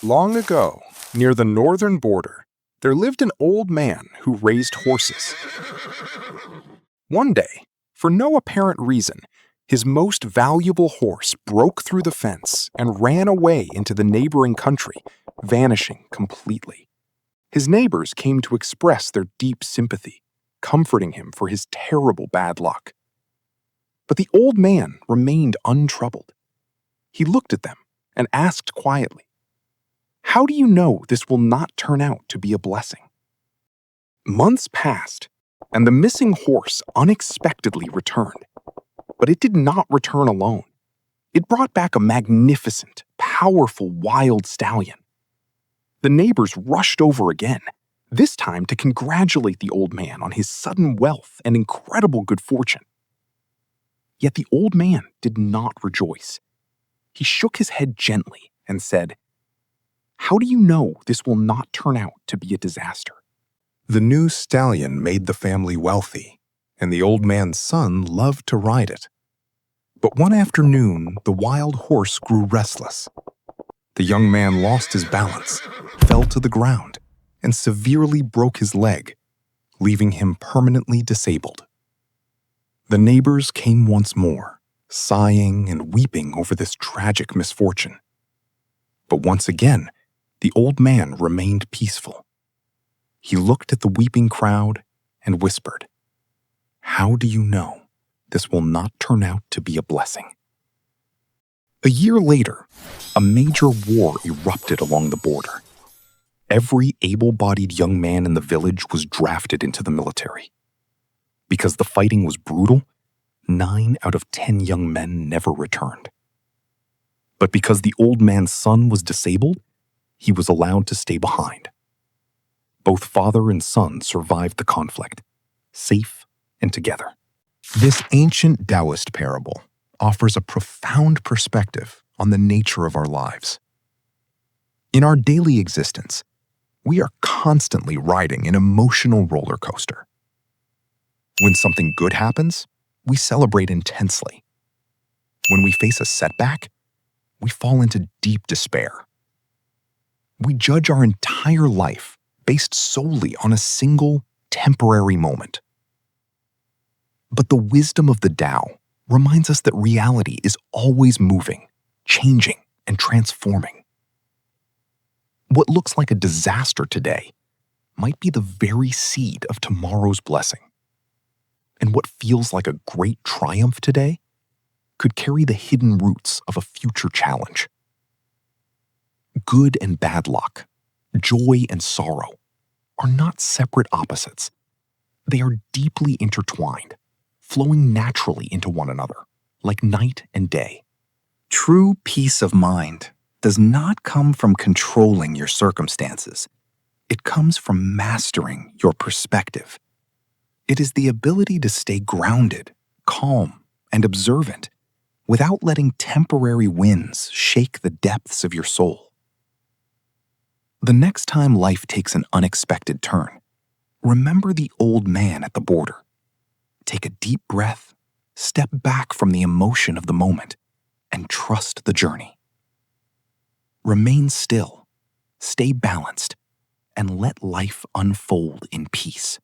Long ago, near the northern border, there lived an old man who raised horses. One day, for no apparent reason, his most valuable horse broke through the fence and ran away into the neighboring country, vanishing completely. His neighbors came to express their deep sympathy, comforting him for his terrible bad luck. But the old man remained untroubled. He looked at them and asked quietly, "How do you know this will not turn out to be a blessing?" Months passed, and the missing horse unexpectedly returned. But it did not return alone. It brought back a magnificent, powerful wild stallion. The neighbors rushed over again, this time to congratulate the old man on his sudden wealth and incredible good fortune. Yet the old man did not rejoice. He shook his head gently and said, "How do you know this will not turn out to be a disaster?" The new stallion made the family wealthy, and the old man's son loved to ride it. But one afternoon, the wild horse grew restless. The young man lost his balance, fell to the ground, and severely broke his leg, leaving him permanently disabled. The neighbors came once more, sighing and weeping over this tragic misfortune. But once again, the old man remained peaceful. He looked at the weeping crowd and whispered, "How do you know this will not turn out to be a blessing?" A year later, a major war erupted along the border. Every able-bodied young man in the village was drafted into the military. Because the fighting was brutal, 9 out of 10 young men never returned. But because the old man's son was disabled, he was allowed to stay behind. Both father and son survived the conflict, safe and together. This ancient Daoist parable offers a profound perspective on the nature of our lives. In our daily existence, we are constantly riding an emotional roller coaster. When something good happens, we celebrate intensely. When we face a setback, we fall into deep despair. We judge our entire life based solely on a single, temporary moment. But the wisdom of the Tao reminds us that reality is always moving, changing, and transforming. What looks like a disaster today might be the very seed of tomorrow's blessing. And what feels like a great triumph today could carry the hidden roots of a future challenge. Good and bad luck, joy and sorrow, are not separate opposites. They are deeply intertwined, flowing naturally into one another, like night and day. True peace of mind does not come from controlling your circumstances. It comes from mastering your perspective. It is the ability to stay grounded, calm, and observant without letting temporary winds shake the depths of your soul. The next time life takes an unexpected turn, remember the old man at the border. Take a deep breath, step back from the emotion of the moment, and trust the journey. Remain still, stay balanced, and let life unfold in peace.